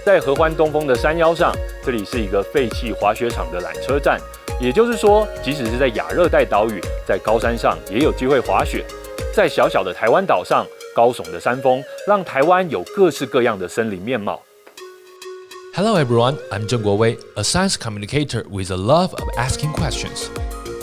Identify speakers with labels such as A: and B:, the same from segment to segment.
A: 在合欢东峰的山腰上，这里是一个废弃滑雪场的缆车站，也就是说，即使是在亚热带岛屿，在高山上也有机会滑雪。在小小的台湾岛上，高耸的山峰让台湾有各式各样的森林面貌。
B: Hello everyone, I'm Zheng Guowei, a science communicator with a love of asking questions.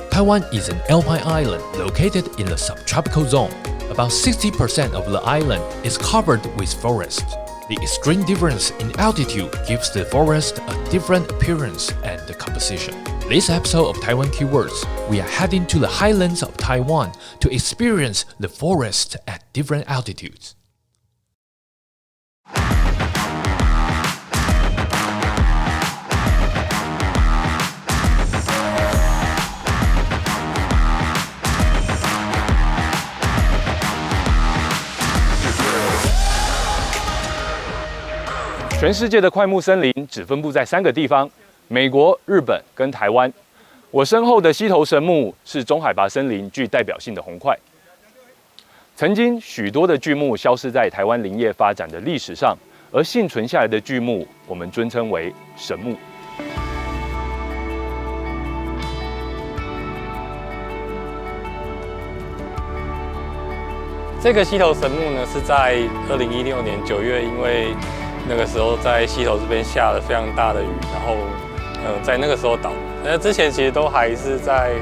B: Taiwan is an alpine island located in the subtropical zone. About 60% of the island is covered with forest. The extreme difference in altitude gives the forest a different appearance and composition. This episode of Taiwan Keywords, we are heading to the highlands of Taiwan to experience the forest at different altitudes.
A: 全世界的快木森林只分布在3个地方：美国、日本跟台湾。我身后的溪头神木是中海拔森林具代表性的红块。曾经许多的巨木消失在台湾林业发展的历史上，而幸存下来的巨木，我们尊称为神木。
C: 这个溪头神木呢，是在2016年9月，因为那个时候在溪头这边下了非常大的雨，然后在那个时候倒。那之前其实都还是在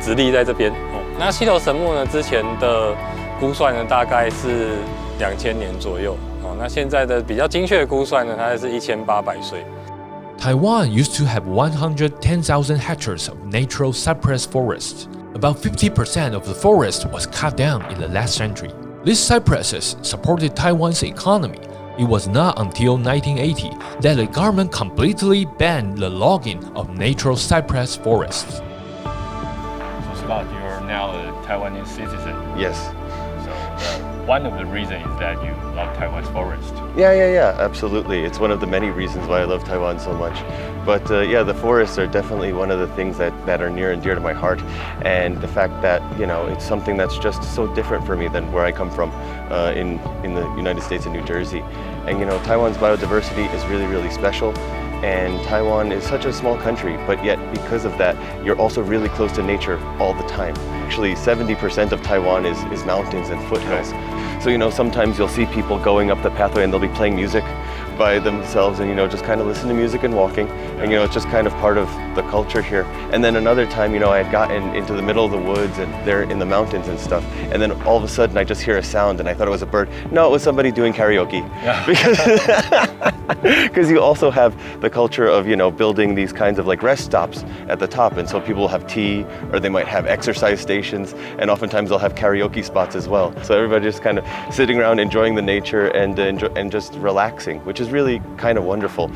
C: 直立在这边哦。那溪头神木呢，之前的估算呢大概是2000年左右哦。那现在的比较精确的估算呢，它是1800岁。
B: Taiwan used to have 110,000 hectares of natural cypress forest. About 50% of the forest was cut down in the last century. These cypresses supported Taiwan's economy. It was not until 1980 that the government completely banned the logging of natural cypress forests.
A: So Scott, you're now a Taiwanese citizen.
D: Yes.
A: So one of the reasons is that you love Taiwan's forest.
D: Yeah, absolutely. It's one of the many reasons why I love Taiwan so much. But yeah, the forests are definitely one of the things that are near and dear to my heart. And the fact that, you know, it's something that's just so different for me than where I come from in the United States and New Jersey. And, you know, Taiwan's biodiversity is really, really special. And Taiwan is such a small country, but yet because of that, you're also really close to nature all the time. Actually, 70% of Taiwan is mountains and foothills. So, you know, sometimes you'll see people going up the pathway and they'll be playing music by themselves and, you know, just kind of listen to music and walking. And, you know, it's just kind of part of the culture here. And then another time, you know, I had gotten into the middle of the woods and they're in the mountains and stuff. And then all of a sudden I just hear a sound and I thought it was a bird. No, it was somebody doing karaoke. Yeah. Because you also have the culture of, you know, building these kinds of like rest stops at the top. And so people will have tea or they might have exercise stations. And oftentimes they'll have karaoke spots as well. So everybody just kind of sitting around enjoying the nature and just relaxing, which is really kind of wonderful.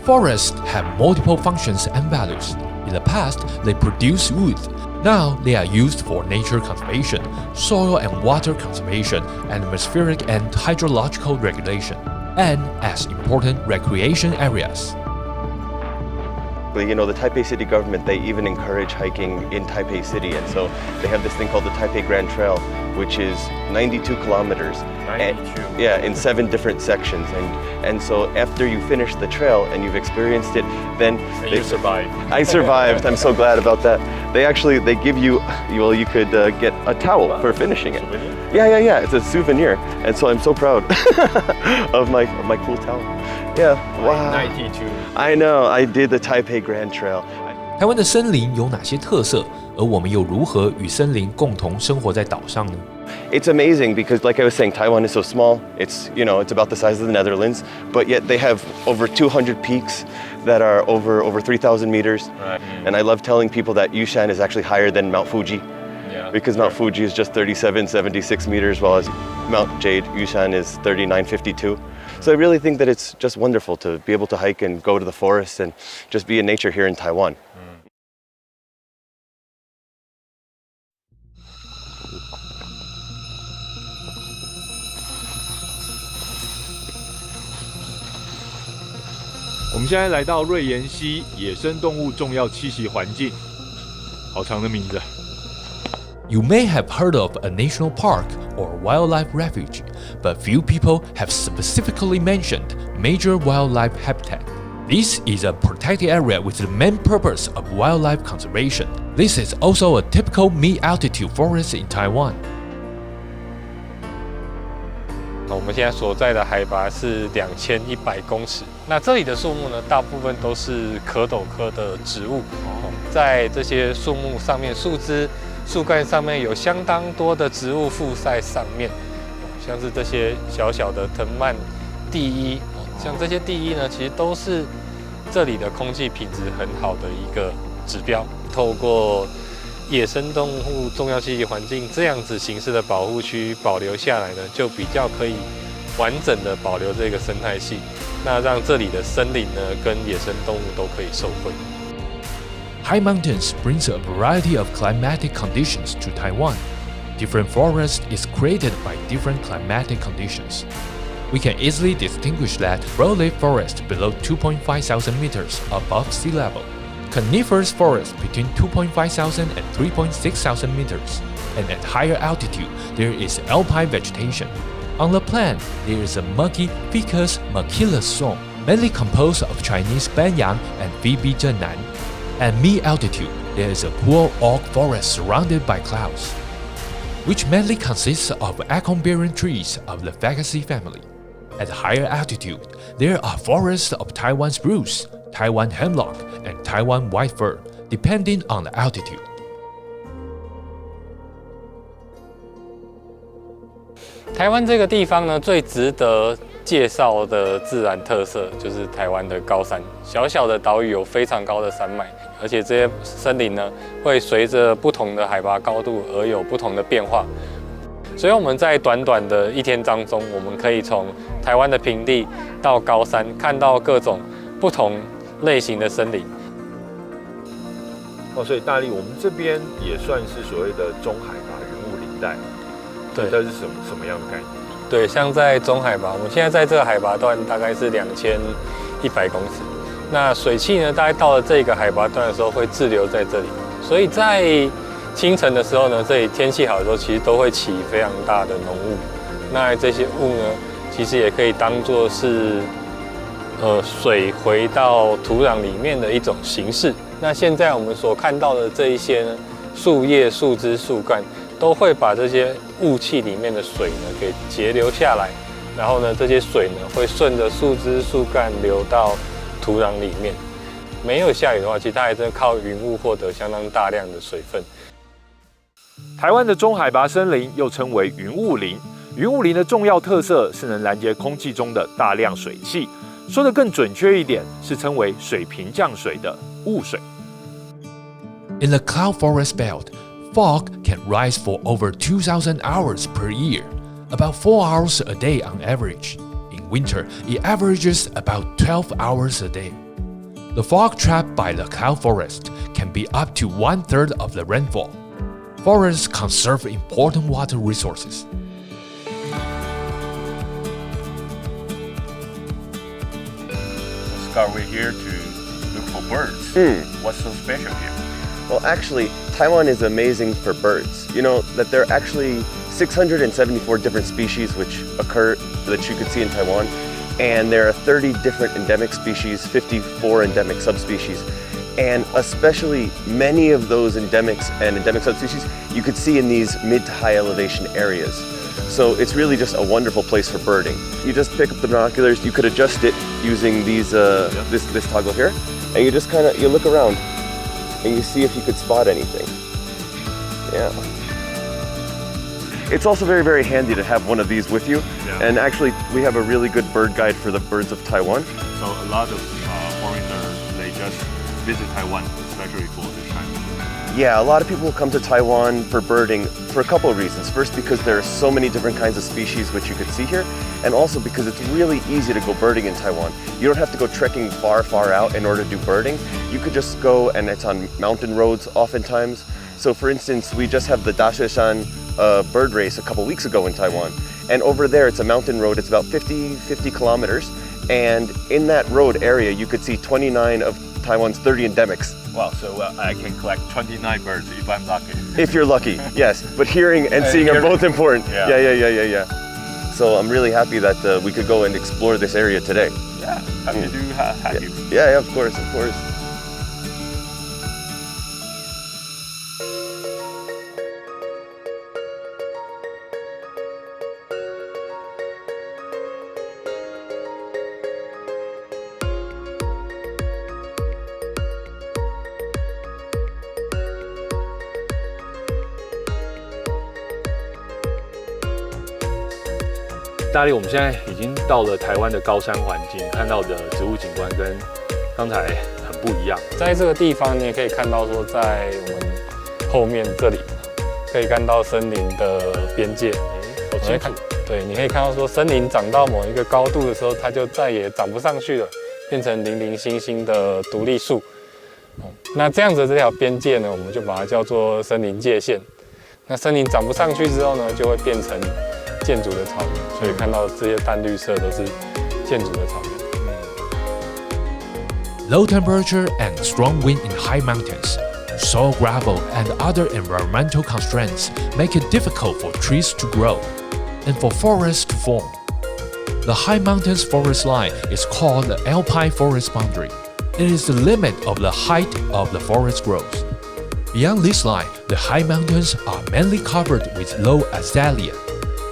B: Forests have multiple functions and values. In the past, they produced wood. Now, they are used for nature conservation, soil and water conservation, atmospheric and hydrological regulation, and as important recreation areas.
D: You know, the Taipei City government, they even encourage hiking in Taipei City. And so they have this thing called the Taipei Grand Trail, which is 92 kilometers.
A: 92.
D: Yeah, in 7 different sections. And so after you finish the trail and you've experienced it, then...
A: You survived.
D: I survived. I'm so glad about that. They give you, well, you could get a towel for finishing it.
A: Souvenir?
D: Yeah. It's a souvenir. And so I'm so proud of my cool towel. Yeah, wow.
A: 92.
D: I know, I did the Taipei Grand Trail.
B: 台湾的森林有哪些特色？而我们又如何与森林共同生活在岛上呢？
D: It's amazing because, like I was saying, Taiwan is so small. It's, you know, it's about the size of the Netherlands, but yet they have over 200 peaks that are over 3,000 meters.
A: Right.
D: And I love telling people that Yushan is actually higher than Mount Fuji.
A: Yeah.
D: Because Mount Fuji is just 3776 meters, while as Mount Jade, Yushan is 3952. So I really think that it's just wonderful to be able to hike and go to the forest and just be in nature here in Taiwan.
A: “我们现在来到瑞岩溪野生动物重要栖息环境，好长的名字。”
B: You may have heard of a national park or wildlife refuge, but few people have specifically mentioned major wildlife habitat. This is a protected area with the main purpose of wildlife conservation. This is also a typical mid-altitude forest in Taiwan.
C: 我们现在所在的海拔是2100公尺。那这里的树木呢，大部分都是壳斗科的植物。在这些树木上面，树枝、树干上面有相当多的植物附在上面，像是这些小小的藤蔓地衣，像这些地衣呢，其实都是这里的空气品质很好的一个指标。透过野生动物重要栖息环境这样子形式的保护区保留下来呢，就比较可以完整的保留这个生态系，那让这里的森林呢跟野生动物都可以受惠。
B: High mountains brings a variety of climatic conditions to Taiwan. Different forest is created by different climatic conditions. We can easily distinguish that broadleaf forest below 2,500 meters above sea level, coniferous forest between 2,500 and 3,600 meters, and at higher altitude there is alpine vegetation. On the plain, there is a muggy Ficus maculus zone, mainly composed of Chinese Banyang and Phoebe Zhennan. At mid-altitude, there is a cool oak forest surrounded by clouds, which mainly consists of acorn-bearing trees of the Fabaceae family. At higher altitude, there are forests of Taiwan spruce, Taiwan hemlock, and Taiwan white fir, depending on the altitude.
C: Taiwan 这个地方呢，最值得介绍的自然特色就是台湾的高山。小小的岛屿有非常高的山脉，而且这些森林呢，会随着不同的海拔高度而有不同的变化。所以我们在短短的一天当中，我们可以从台湾的平地到高山，看到各种不同类型的森林。
A: 所以大力，我们这边也算是所谓的中海拔云雾林带。对，这是什么样的概念？
C: 对，像在中海拔，我们现在在这个海拔段大概是2100公尺。那水汽呢，大概到了这个海拔段的时候会滞留在这里，所以在清晨的时候呢，这里天气好的时候，其实都会起非常大的浓雾。那这些雾呢，其实也可以当作是水回到土壤里面的一种形式。那现在我们所看到的这一些呢，树叶、树枝、树干，都会把这些雾气里面的水呢给截留下来，然后呢，这些水呢会顺着树枝、树干流到土壤里面。没有下雨的话，其实它还真靠云雾获得相当大量的水分。
A: 台湾的中海拔森林又称为云雾林。云雾林的重要特色是能拦截空气中的大量水汽，说得更准确一点，是称为水平降水的雾水。
B: In the cloud forest belt, fog can rise for over 2,000 hours per year, about 4 hours a day on average. In winter, it averages about 12 hours a day. The fog trapped by the cloud forest can be up to 1/3 of the rainfall. Forests conserve important water resources.
E: Scott, we're here to look for birds. What's so special here?
D: Well, actually, Taiwan is amazing for birds. You know that there are actually 674 different species which occur that you could see in Taiwan, and there are 30 different endemic species, 54 endemic subspecies, and especially many of those endemics and endemic subspecies you could see in these mid to high elevation areas. So it's really just a wonderful place for birding. You just pick up the binoculars, you could adjust it using these this toggle here, and you just you look around and you see if you could spot anything. Yeah. It's also very, very handy to have one of these with you.
E: Yeah.
D: And actually, we have a really good bird guide for the birds of Taiwan.
E: So a lot of foreigners, they just visit Taiwan, especially for this time.
D: Yeah, a lot of people come to Taiwan for birding for a couple of reasons. First, because there are so many different kinds of species which you could see here, and also because it's really easy to go birding in Taiwan. You don't have to go trekking far, far out in order to do birding. You could just go, and it's on mountain roads oftentimes. So for instance, we just have the Dashueshan bird race a couple weeks ago in Taiwan. And over there, it's a mountain road. It's about 50 kilometers. And in that road area, you could see 29 of Taiwan's 30 endemics
E: Wow, so I can collect 29 birds if I'm lucky.
D: If you're lucky, yes. But hearing and seeing are both important. Yeah. So I'm really happy that we could go and explore this area today.
E: Yeah, happy to have you.
D: Yeah, of course.
A: 大力，我们现在已经到了台湾的高山环境，看到的植物景观跟刚才很不一样。
C: 在这个地方，你也可以看到说，在我们后面这里，可以看到森林的边界。
A: 好清楚。
C: 对，你可以看到说，森林长到某一个高度的时候，它就再也长不上去了，变成零零星星的独立树。那这样子的这条边界呢，我们就把它叫做森林界限。那森林长不上去之后呢，就会变成建筑的草原，所以看到这些淡绿色都是建筑的草原。
B: Low temperature and strong wind in high mountains, soil gravel and other environmental constraints make it difficult for trees to grow and for forests to form. The high mountains forest line is called the alpine forest boundary. It is the limit of the height of the forest growth. Beyond this line, the high mountains are mainly covered with low azalea,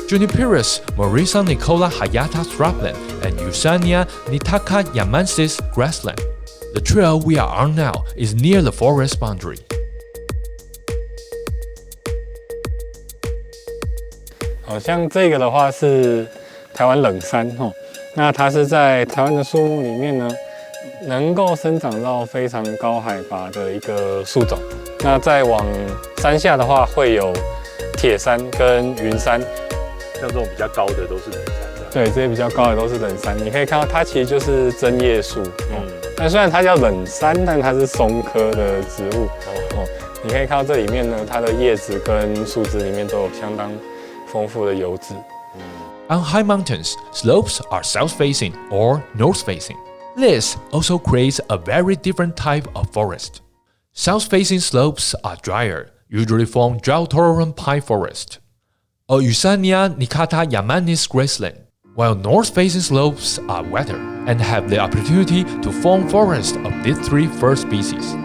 B: Juniperus Morisa Nicola hayata shrubland, and Usania nitaka yamansis grassland. The trail we are on now is near the forest boundary.
C: 好像这个的话是台湾冷杉哦，那它是在台湾的树木里面呢，能够生长到非常高海拔的一个树种。那再往山下的话，会有铁杉跟云杉。
A: 像这种比较高的都是冷杉，
C: 对，这些比较高的都是冷杉。你可以看到它其实就是针叶树，但虽然它叫冷杉，但它是松科的植物。你可以看到这里面呢，它的叶子跟树枝里面都有相当丰富的油脂。
B: On high mountains, slopes are south-facing or north-facing. This also creates a very different type of forest. South-facing slopes are drier, usually form drought-tolerant pine forest, or Usania nicata yamanis grassland, while north-facing slopes are wetter and have the opportunity to form forests of these three fir species.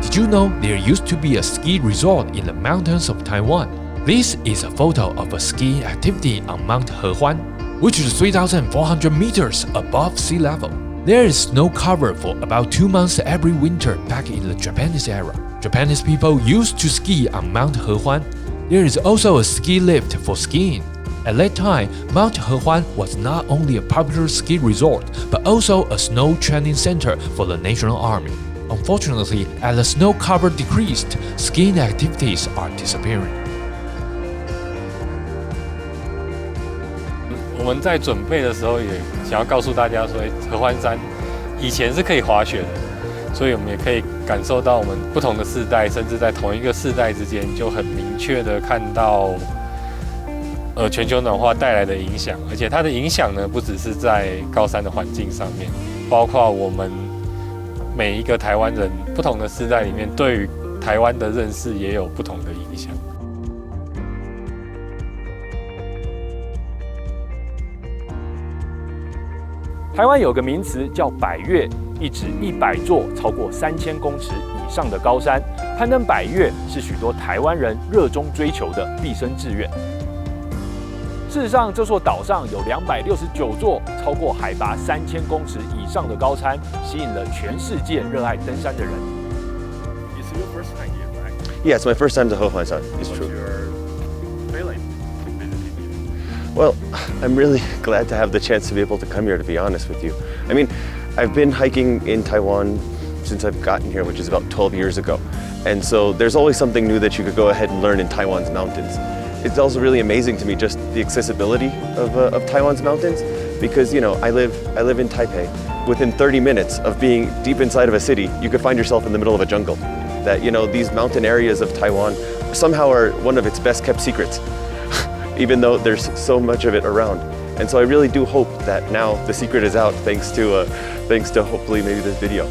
B: Did you know there used to be a ski resort in the mountains of Taiwan? This is a photo of a skiing activity on Mount Hehuan, which is 3,400 meters above sea level. There is snow cover for about 2 months every winter back in the Japanese era. Japanese people used to ski on Mount Hehuan. There is also a ski lift for skiing. At that time, Mount Hehuan was not only a popular ski resort, but also a snow training center for the National Army. Unfortunately, as the snow cover decreased, skiing activities are disappearing.
C: 我们在准备的时候也想要告诉大家说，合欢山以前是可以滑雪的，所以我们也可以感受到我们不同的世代，甚至在同一个世代之间，就很明确的看到，全球暖化带来的影响，而且它的影响呢，不只是在高山的环境上面，包括我们每一个台湾人不同的世代里面，对于台湾的认识也有不同的影响。
A: 台湾有个名词叫百岳，意指100座超过3000公尺以上的高山。攀登百岳是许多台湾人热衷追求的毕生志愿。事实上，这座岛上有269座超过海拔3000公尺以上的高山，吸引了全世界热爱登山的人。
E: It's your first time here, right?
D: Yeah, it's my first time to Hehuanshan. It's true.
E: What's your feeling visiting here?
D: Well, I'm really glad to have the chance to be able to come here, to be honest with you. I mean, I've been hiking in Taiwan since I've gotten here, which is about 12 years ago. And so there's always something new that you could go ahead and learn in Taiwan's mountains. It's also really amazing to me just the accessibility of Taiwan's mountains because, you know, I live in Taipei. Within 30 minutes of being deep inside of a city, you could find yourself in the middle of a jungle. that, you know, these mountain areas of Taiwan somehow are one of its best kept secrets, even though there's so much of it around. And so I really do hope that now the secret is out thanks to hopefully maybe this video.